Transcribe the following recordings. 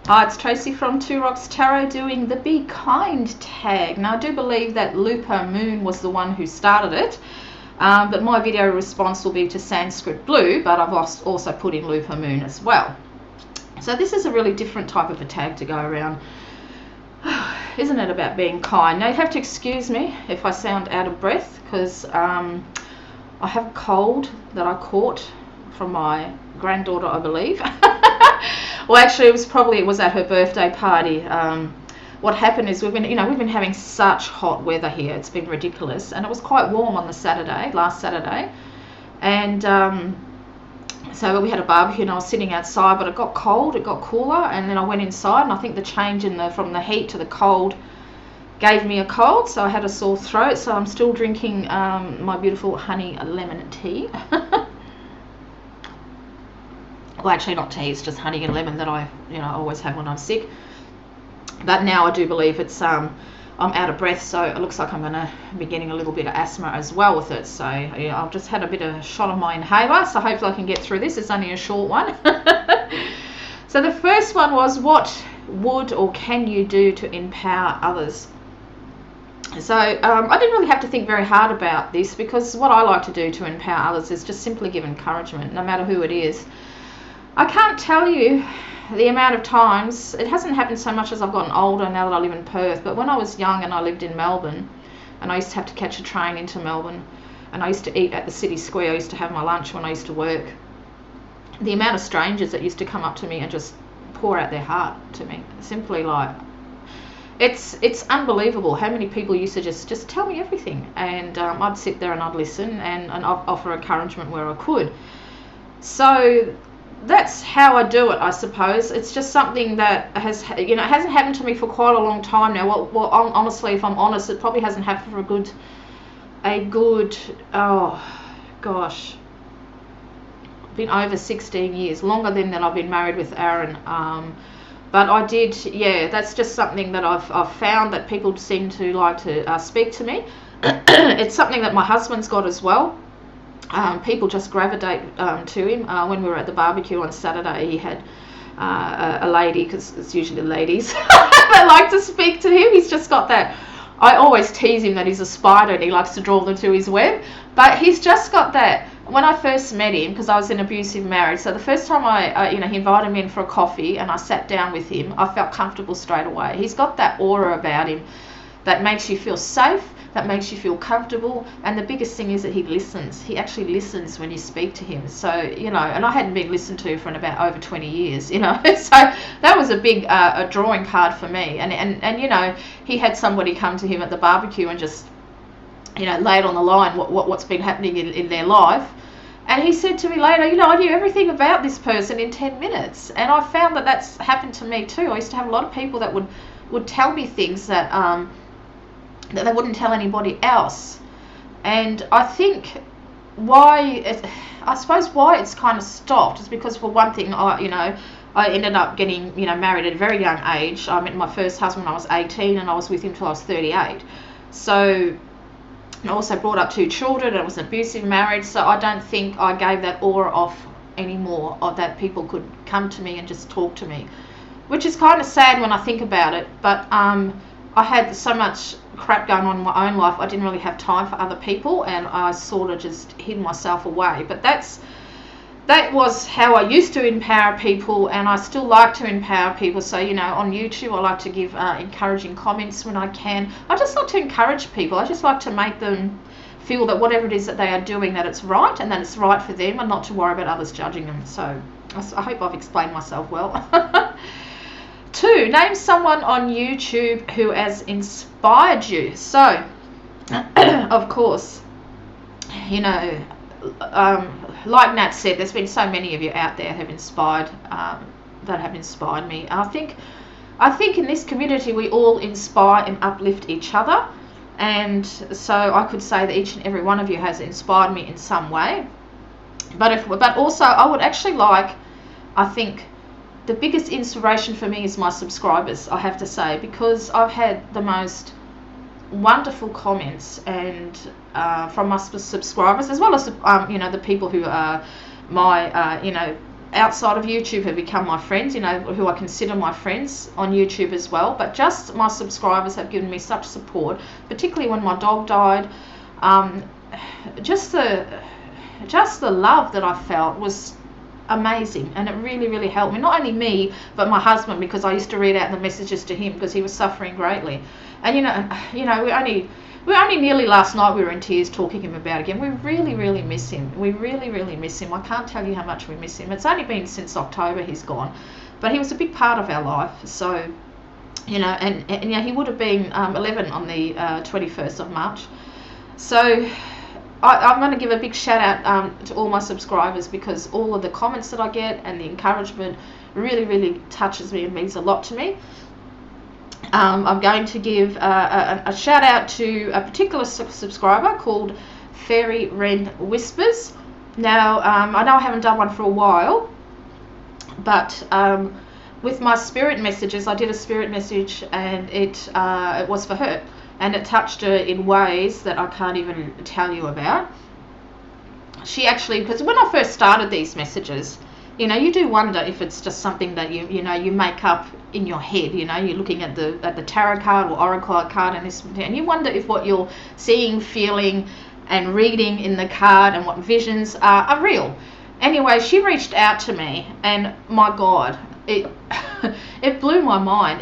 Hi, it's Tracy from Two Rocks Tarot doing the Be Kind tag. Now, I do believe that Lupa Moon was the one who started it, but my video response will be to Sanskrit Blue, but I've also put in Lupa Moon as well. So this is a really different type of a tag to go around. Isn't it about being kind? Now, you have to excuse me if I sound out of breath, because I have a cold that I caught from my granddaughter, I believe. Well, actually, it was at her birthday party. What happened is we've been having such hot weather here. It's been ridiculous, and it was quite warm on the last Saturday, and so we had a barbecue, and I was sitting outside, but it got cold, it got cooler, and then I went inside, and I think the change from the heat to the cold gave me a cold, so I had a sore throat. So I'm still drinking my beautiful honey lemon tea. Well, actually not tea, it's just honey and lemon that I always have when I'm sick. But now I do believe it's I'm out of breath, so it looks like I'm going to be getting a little bit of asthma as well with it. So yeah, I've just had a bit of a shot of my inhaler, so hopefully I can get through this. It's only a short one. So the first one was, what would or can you do to empower others? So I didn't really have to think very hard about this, because what I like to do to empower others is just simply give encouragement, no matter who it is. I can't tell you the amount of times, it hasn't happened so much as I've gotten older now that I live in Perth, but when I was young and I lived in Melbourne, and I used to have to catch a train into Melbourne, and I used to eat at the city square, I used to have my lunch when I used to work, the amount of strangers that used to come up to me and just pour out their heart to me, simply like, it's unbelievable how many people used to just tell me everything, and I'd sit there and I'd listen and I'd offer encouragement where I could. So that's how I do it, I suppose. It's just something that it hasn't happened to me for quite a long time now. Well, honestly, if I'm honest, it probably hasn't happened for a good, oh gosh, been over 16 years, longer than that I've been married with Aaron. But I did, yeah, that's just something that I've found that people seem to like to speak to me. It's something that my husband's got as well. People just gravitate to him. When we were at the barbecue on Saturday, he had a lady, because it's usually ladies that like to speak to him. He's just got that. I always tease him that he's a spider and he likes to draw them to his web, but he's just got that. When I first met him, because I was in an abusive marriage, so the first time he invited me in for a coffee and I sat down with him, I felt comfortable straight away. He's got that aura about him that makes you feel safe, that makes you feel comfortable, and the biggest thing is that he listens. He actually listens when you speak to him. So, and I hadn't been listened to for about over 20 years, so that was a big a drawing card for me. And he had somebody come to him at the barbecue and just, lay it on the line what's been happening in their life. And he said to me later, I knew everything about this person in 10 minutes. And I found that that's happened to me too. I used to have a lot of people that would tell me things that that they wouldn't tell anybody else. And I think why it's kind of stopped is because, for one thing, I ended up getting married at a very young age. I met my first husband when I was 18, and I was with him till I was 38. So I also brought up 2 children. It was an abusive marriage, so I don't think I gave that aura off anymore, of that people could come to me and just talk to me, which is kind of sad when I think about it. But I had so much crap going on in my own life, I didn't really have time for other people, and I sort of just hid myself away. But that was how I used to empower people, and I still like to empower people. So on YouTube I like to give encouraging comments when I can. I just like to encourage people. I just like to make them feel that whatever it is that they are doing, that it's right, and that it's right for them, and not to worry about others judging them. So I hope I've explained myself well. 2, name someone on YouTube who has inspired you. So, of course, like Nat said, there's been so many of you out there that have inspired me. I think in this community we all inspire and uplift each other, and so I could say that each and every one of you has inspired me in some way. But also I would actually I think the biggest inspiration for me is my subscribers, I have to say, because I've had the most wonderful comments and from my subscribers, as well as the people who are my outside of YouTube have become my friends, you know, who I consider my friends on YouTube as well. But just my subscribers have given me such support, particularly when my dog died. Just the love that I felt was amazing, and it really helped me, not only me but my husband, because I used to read out the messages to him because he was suffering greatly. And you know we only nearly last night we were in tears talking him about again. We really miss him. We really miss him. I can't tell you how much we miss him. It's only been since October he's gone, but he was a big part of our life. So, you know, and yeah, he would have been 11 on the 21st of March. So I'm going to give a big shout out to all my subscribers, because all of the comments that I get and the encouragement really touches me and means a lot to me. I'm going to give a shout out to a particular subscriber called Fairy Wren Whispers. Now, I know I haven't done one for a while, but with my spirit messages, I did a spirit message, and it was for her, and it touched her in ways that I can't even tell you about. She actually, because when I first started these messages, you know, you do wonder if it's just something that you know you make up in your head. You know, you're looking at the tarot card or oracle card and you wonder if what you're seeing, feeling and reading in the card and what visions are real. Anyway, she reached out to me, and my God, it it blew my mind.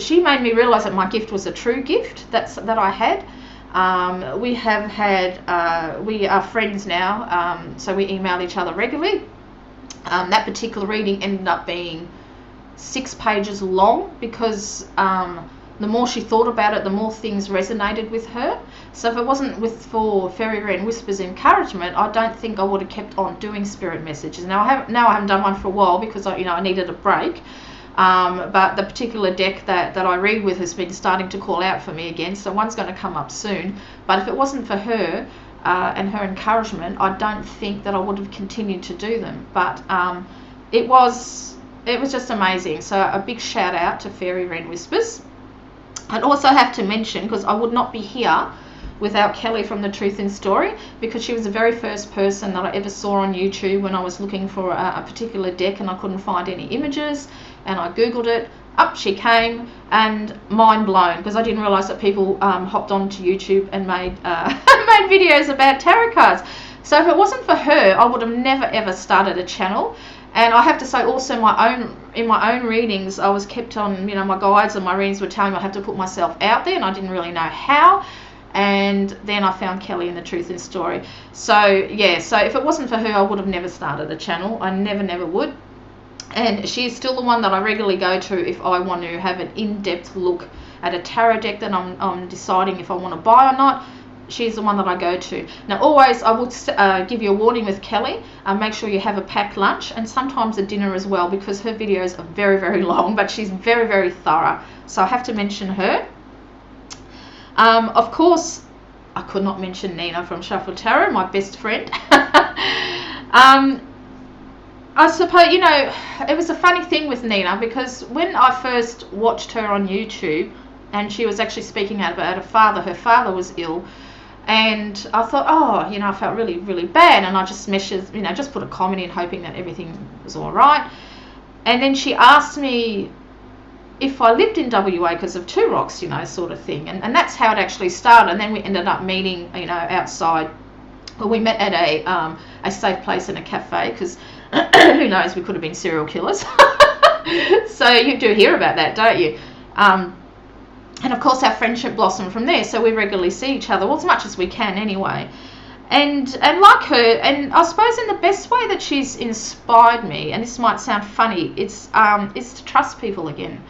She made me realize that my gift was a true gift that I had. We have had we are friends now, so we email each other regularly. That particular reading ended up being 6 pages long, because the more she thought about it, the more things resonated with her. So if it wasn't for Fairy Wren Whispers encouragement, I don't think I would have kept on doing spirit messages. Now I haven't done one for a while because I needed a break. But the particular deck that I read with has been starting to call out for me again, so one's going to come up soon. But if it wasn't for her and her encouragement, I don't think that I would have continued to do them. But it was just amazing. So a big shout out to Fairy Wren Whispers. I'd also have to mention, because I would not be here without Kelly from The Truth in Story, because she was the very first person that I ever saw on YouTube when I was looking for a particular deck and I couldn't find any images, and I googled it. Up she came, and mind blown, because I didn't realize that people hopped onto YouTube and made made videos about tarot cards. So if it wasn't for her, I would have never ever started a channel. And I have to say also, in my own readings, I was kept on, my guides and my readings were telling me I have to put myself out there, and I didn't really know how. And then I found Kelly in The Truth in Story. So yeah, so if it wasn't for her, I would have never started a channel. I never would. And she is still the one that I regularly go to if I want to have an in-depth look at a tarot deck that I'm deciding if I want to buy or not. She's the one that I go to. Now, always I will give you a warning with Kelly. Make sure you have a packed lunch and sometimes a dinner as well, because her videos are very long, but she's very thorough. So I have to mention her. Of course, I could not mention Nina from Shuffle Tarot, my best friend. I suppose, it was a funny thing with Nina, because when I first watched her on YouTube, and she was actually speaking out about her father was ill, and I thought, I felt really bad, and I just just put a comment in hoping that everything was all right. And then she asked me if I lived in WA because of Two Rocks, sort of thing, and that's how it actually started. And then we ended up meeting, outside. Well, we met at a safe place in a cafe, because who knows, we could have been serial killers. So you do hear about that, don't you? And of course our friendship blossomed from there, so we regularly see each other, well, as much as we can anyway. And like her, and I suppose in the best way that she's inspired me, and this might sound funny, it's to trust people again.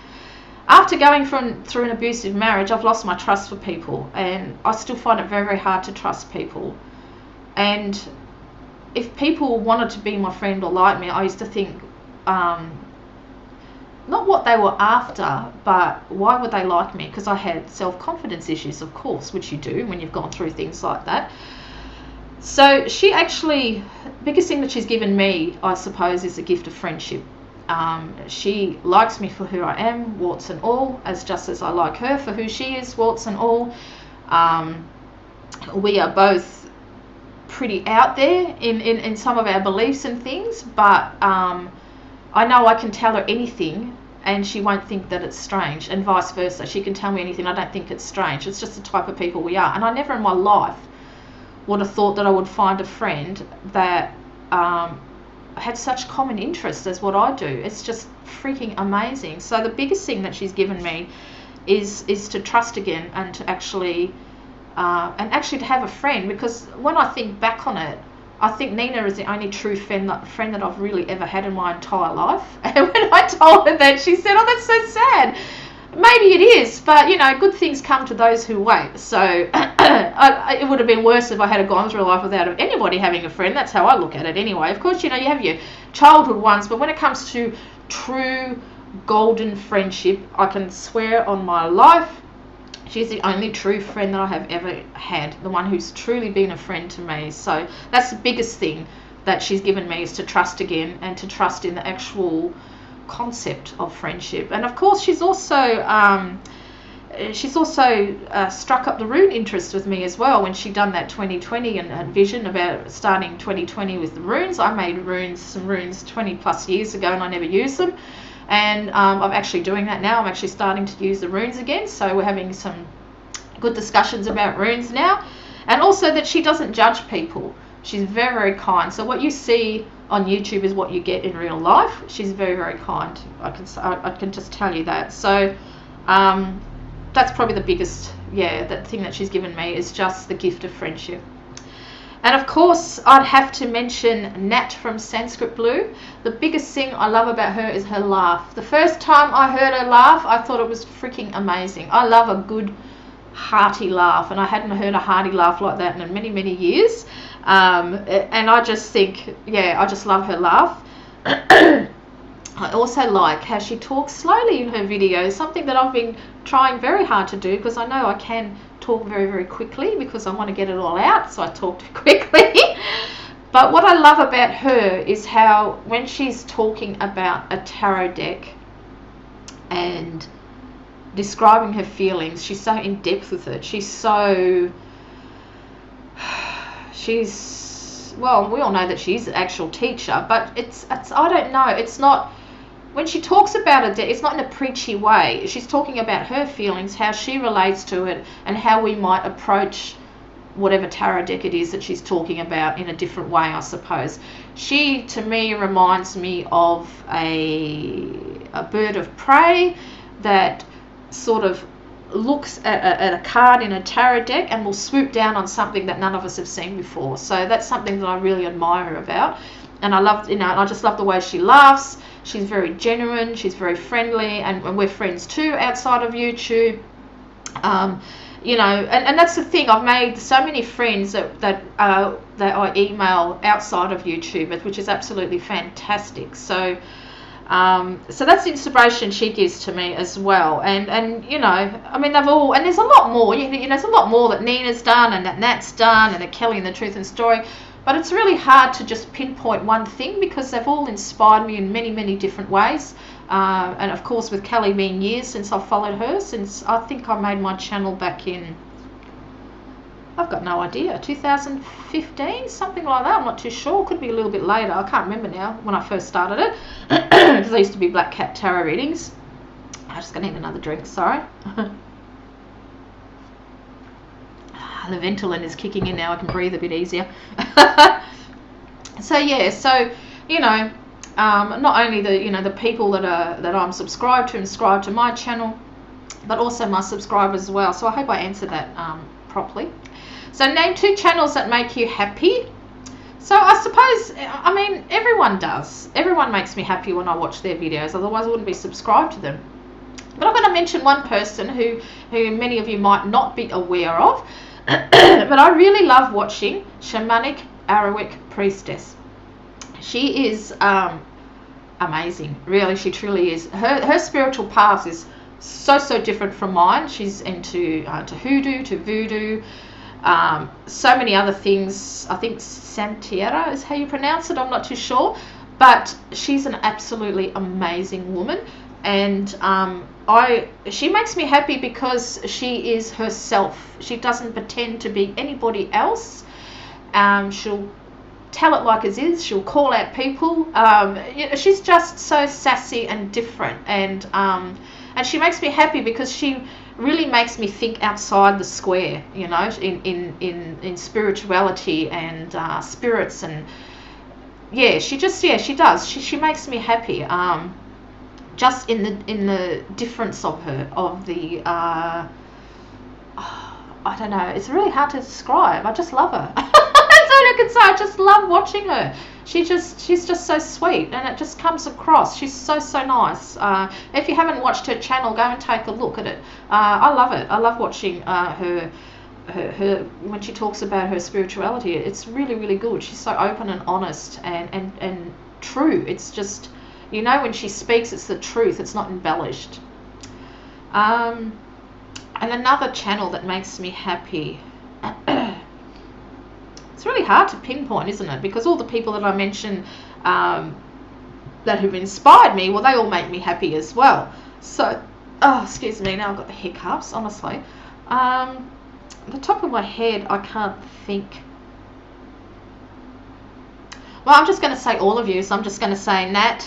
After going through an abusive marriage, I've lost my trust for people, and I still find it very hard to trust people. And if people wanted to be my friend or like me, I used to think, not what they were after, but why would they like me? Because I had self-confidence issues, of course, which you do when you've gone through things like that. So she actually, biggest thing that she's given me, I suppose, is a gift of friendship. She likes me for who I am, warts and all, just as I like her for who she is, warts and all. We are both pretty out there in some of our beliefs and things, but I know I can tell her anything and she won't think that it's strange, and vice versa. She can tell me anything, I don't think it's strange. It's just the type of people we are. And I never in my life would have thought that I would find a friend that had such common interests as what I do. It's just freaking amazing. So the biggest thing that she's given me is to trust again, and to actually to have a friend, because when I think back on it, I think Nina is the only true friend that I've really ever had in my entire life. And when I told her that, she said, "Oh, that's so sad." Maybe it is, but good things come to those who wait. So it would have been worse if I had gone through life without anybody having a friend. That's how I look at it anyway. Of course, you have your childhood ones, but when it comes to true golden friendship, I can swear on my life, she's the only true friend that I have ever had, the one who's truly been a friend to me. So that's the biggest thing that she's given me, is to trust again, and to trust in the actual concept of friendship. And of course, she's also struck up the rune interest with me as well. When she done that 2020 and vision about starting 2020 with the runes, I made some runes 20 plus years ago, and I never used them. And I'm actually doing that now. I'm actually starting to use the runes again. So we're having some good discussions about runes now. And also that she doesn't judge people. She's very, very kind. So what you see on YouTube is what you get in real life. She's very, very kind. I can just tell you that. So that's probably the biggest, that thing that she's given me, is just the gift of friendship. And of course, I'd have to mention Nat from Sanskrit Blue. The biggest thing I love about her is her laugh. The first time I heard her laugh, I thought it was freaking amazing. I love a good, hearty laugh, and I hadn't heard a hearty laugh like that in many, many years. And I just think, I just love her laugh. I also like how she talks slowly in her videos, something that I've been trying very hard to do, because I know I can talk very, very quickly because I want to get it all out, so I talk too quickly. But what I love about her is how when she's talking about a tarot deck and describing her feelings, she's so in depth with it. Well, we all know that she's an actual teacher, but it's I don't know, it's not, when she talks about it, it's not in a preachy way. She's talking about her feelings, how she relates to it, and how we might approach whatever tarot deck it is that she's talking about in a different way, I suppose. She, to me, reminds me of a bird of prey that sort of looks at a card in a tarot deck and will swoop down on something that none of us have seen before. So that's something that I really admire her about. And I love, I just love the way she laughs. She's very genuine, she's very friendly, and we're friends too outside of YouTube. And that's the thing, I've made so many friends that I email outside of YouTube, which is absolutely fantastic. So that's the inspiration she gives to me as well. And they've all, and there's a lot more, there's a lot more that Nina's done, and that Nat's done, and that Kelly and the Truth and Story. But it's really hard to just pinpoint one thing, because they've all inspired me in many, many different ways. And of course, with Kelly being years since I've followed her, since I think I made my channel back in, I've got no idea, 2015, something like that. I'm not too sure. Could be a little bit later. I can't remember now when I first started it, because I used to be Black Cat Tarot readings. I'm just going to need another drink, sorry. The Ventolin is kicking in now. I can breathe a bit easier. Not only the people that I'm subscribed to and subscribe to my channel, but also my subscribers as well. So I hope I answered that properly. So name 2 channels that make you happy. So I suppose, everyone does. Everyone makes me happy when I watch their videos. Otherwise I wouldn't be subscribed to them. But I'm going to mention one person who many of you might not be aware of. But I really love watching Shamanic Arawak Priestess. She is amazing, really. She truly is. Her spiritual path is so different from mine. She's into to hoodoo, to voodoo, so many other things. I think Santiera is how you pronounce it. I'm not too sure, but she's an absolutely amazing woman. And she makes me happy because she is herself. She doesn't pretend to be anybody else, She'll tell it like it is. She'll call out people. She's just so sassy and different, and she makes me happy because she really makes me think outside the square, in spirituality and spirits, and she does. She makes me happy. Just in the difference of her, of the I don't know. It's really hard to describe. I just love her. That's all I can say. I just love watching her. She's just so sweet, and it just comes across. She's so nice. If you haven't watched her channel, go and take a look at it. I love it. I love watching her when she talks about her spirituality. It's really good. She's so open and honest and true. It's just, when she speaks, it's the truth. It's not embellished. And another channel that makes me happy, it's really hard to pinpoint, isn't it? Because all the people that I mentioned that have inspired me, well, they all make me happy as well. So, excuse me, now I've got the hiccups, honestly. The top of my head, I can't think. Well, I'm just going to say all of you. So I'm just going to say Nat,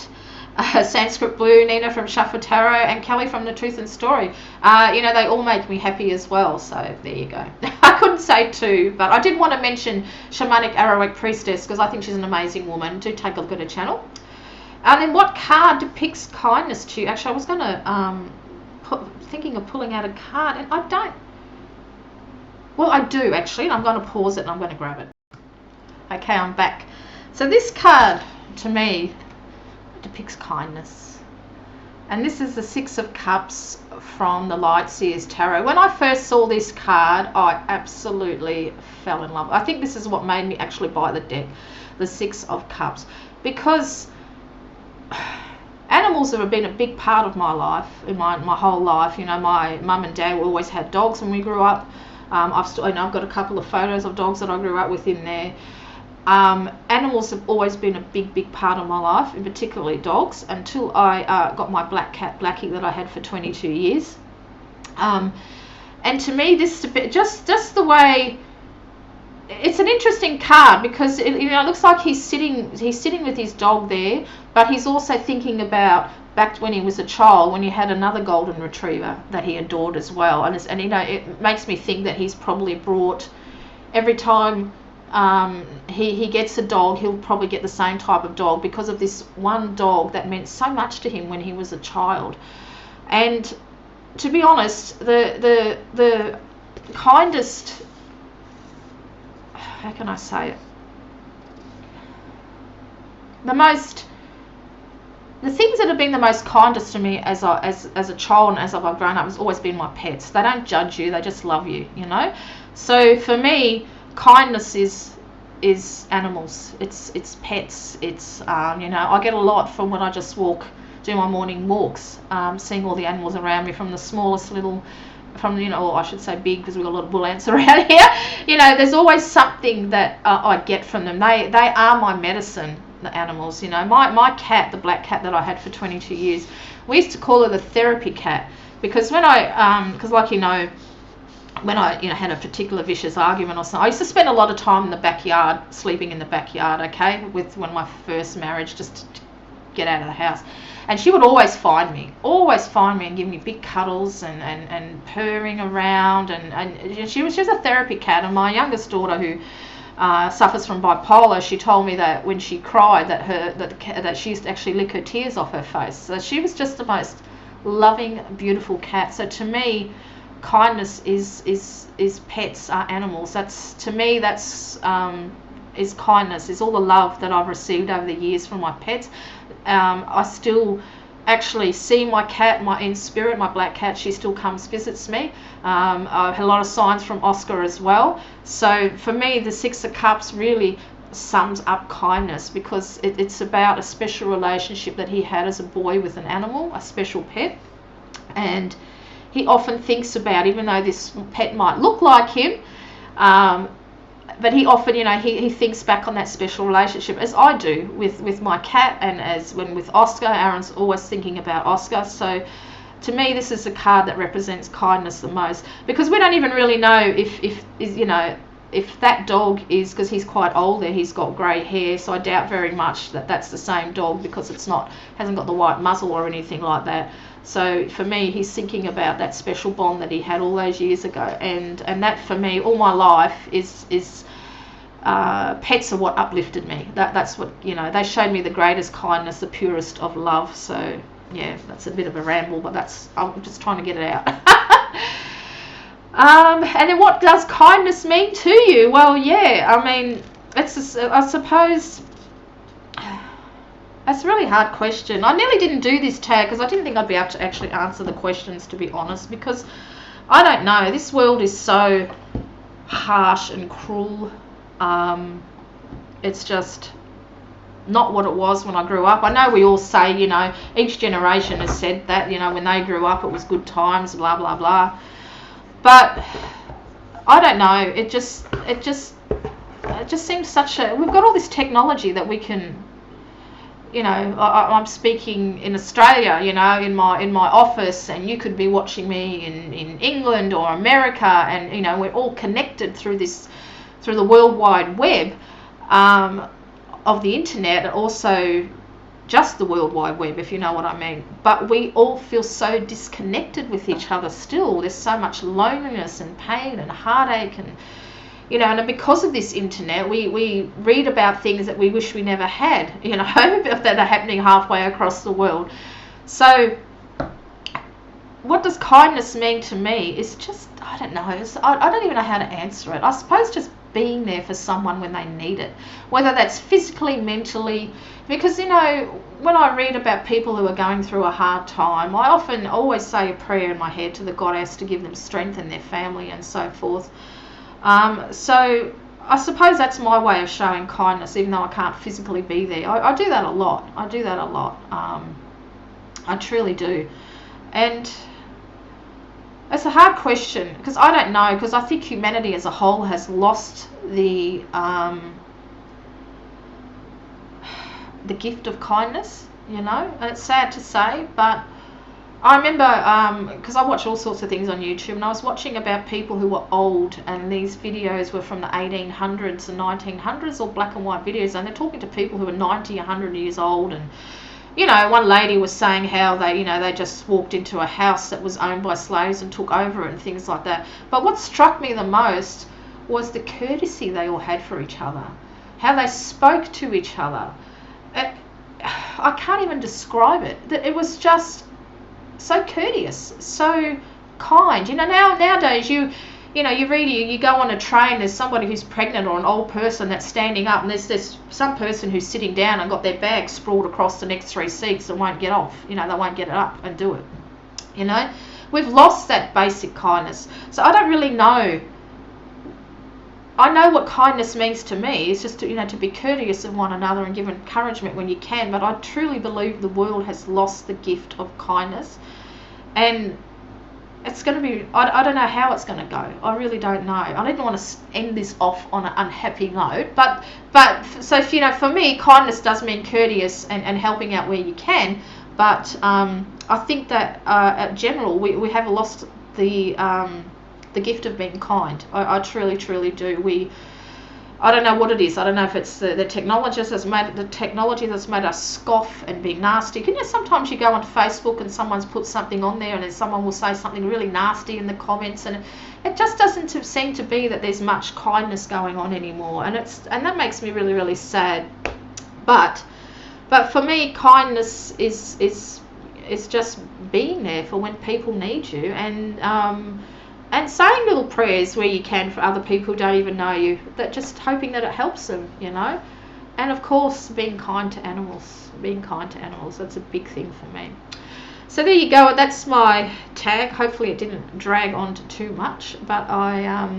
Sanskrit Blue, Nina from Shuffle Tarot, and Kelly from The Truth and Story. They all make me happy as well. So there you go. I couldn't say two, but I did want to mention Shamanic Arawak Priestess because I think she's an amazing woman. Do take a look at her channel. And then what card depicts kindness to you? Actually, I was going to thinking of pulling out a card, and I don't. Well, I do actually, and I'm going to pause it and I'm going to grab it. Okay, I'm back. So this card to me depicts kindness, and this is the Six of Cups from the Light Seers Tarot. When I first saw this card, I absolutely fell in love. I think this is what made me actually buy the deck, the Six of Cups, because animals have been a big part of my life, in my whole life. My mum and dad always had dogs when we grew up. I've got a couple of photos of dogs that I grew up with in there. Animals have always been a big part of my life, and particularly dogs, until I got my black cat Blackie that I had for 22 years. And to me, this just the way, it's an interesting card because it looks like he's sitting with his dog there, but he's also thinking about back when he was a child, when he had another golden retriever that he adored as well. And it makes me think that he's probably brought, every time he gets a dog, he'll probably get the same type of dog because of this one dog that meant so much to him when he was a child. And to be honest, the kindest, how can I say it, the things that have been the most kindest to me as a child and as I've grown up has always been my pets. They don't judge you, they just love you, So for me, kindness is animals. It's pets. It's I get a lot from when I just do my morning walks, seeing all the animals around me, from the smallest little, or I should say big, because we've got a lot of bull ants around here. There's always something that I get from them. They are my medicine, the animals. My cat, the black cat that I had for 22 years, we used to call her the therapy cat, because when when I had a particular vicious argument or something, I used to spend a lot of time in the backyard, sleeping in the backyard, okay, with my first marriage, just to get out of the house. And she would always find me and give me big cuddles and purring around, and she was a therapy cat. And my youngest daughter, who suffers from bipolar, she told me that when she cried, that she used to actually lick her tears off her face. So she was just the most loving, beautiful cat. So to me, kindness is pets, are animals. That's is kindness, is all the love that I've received over the years from my pets. I still actually see my cat, in spirit, my black cat. She still comes, visits me. I've had a lot of signs from Oscar as well. So for me, the Six of Cups really sums up kindness, because it's about a special relationship that he had as a boy with an animal, a special pet. And he often thinks about, even though this pet might look like him, but he often, he thinks back on that special relationship, as I do with my cat, and as when with Oscar, Aaron's always thinking about Oscar. So to me, this is a card that represents kindness the most, because we don't even really know if if that dog is, because he's quite older, he's got grey hair, so I doubt very much that that's the same dog, because hasn't got the white muzzle or anything like that. So for me, he's thinking about that special bond that he had all those years ago, and that for me, all my life is pets are what uplifted me. That's what, they showed me the greatest kindness, the purest of love. So yeah, that's a bit of a ramble, but I'm just trying to get it out. And then what does kindness mean to you? Well, yeah, I mean, I suppose that's a really hard question. I nearly didn't do this tag because I didn't think I'd be able to actually answer the questions, to be honest, because I don't know. This world is so harsh and cruel. It's just not what it was when I grew up. I know we all say, each generation has said that, when they grew up it was good times, blah, blah, blah. But I don't know. It just seems such a... We've got all this technology that we can... I'm speaking in Australia, in my office, and you could be watching me in England or America, and we're all connected through the World Wide Web of the internet, and also just the World Wide Web, if you know what I mean. But we all feel so disconnected with each other still. There's so much loneliness and pain and heartache, and and because of this internet, we read about things that we wish we never had, that are happening halfway across the world. So what does kindness mean to me? It's just, I don't know. I don't even know how to answer it. I suppose just being there for someone when they need it, whether that's physically, mentally, because when I read about people who are going through a hard time, I often always say a prayer in my head to the goddess to give them strength and their family and so forth. So I suppose that's my way of showing kindness, even though I can't physically be there. I do that a lot. I truly do. And it's a hard question, because I don't know, because I think humanity as a whole has lost the gift of kindness, and it's sad to say, but I remember, because I watch all sorts of things on YouTube, and I was watching about people who were old, and these videos were from the 1800s and 1900s, or black and white videos, and they're talking to people who are 90, 100 years old, and one lady was saying how they just walked into a house that was owned by slaves and took over it and things like that. But what struck me the most was the courtesy they all had for each other, how they spoke to each other. I can't even describe it. It was just so courteous, so kind. Nowadays you go on a train, there's somebody who's pregnant or an old person that's standing up, and there's some person who's sitting down and got their bag sprawled across the next 3 seats and won't get off. They won't get it up and do it. We've lost that basic kindness. So I don't really know. I know what kindness means to me. It's just to be courteous of one another and give encouragement when you can. But I truly believe the world has lost the gift of kindness, and it's going to be, I don't know how it's going to go. I really don't know. I didn't want to end this off on an unhappy note, but so for me, kindness does mean courteous and helping out where you can. But I think that at general we have lost the gift of being kind. I truly do. I don't know what it is. I don't know if it's the technology that's made us scoff and be nasty. Sometimes you go on Facebook and someone's put something on there, and then someone will say something really nasty in the comments, and it just doesn't seem to be that there's much kindness going on anymore, and that makes me really, really sad. But for me, kindness is just being there for when people need you, and saying little prayers where you can for other people who don't even know you, that just hoping that it helps them, And of course, being kind to animals. That's a big thing for me. So there you go. That's my tag. Hopefully it didn't drag on to too much. But I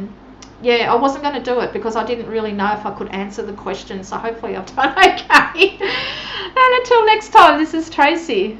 wasn't going to do it because I didn't really know if I could answer the question. So hopefully I've done okay. And until next time, this is Tracy.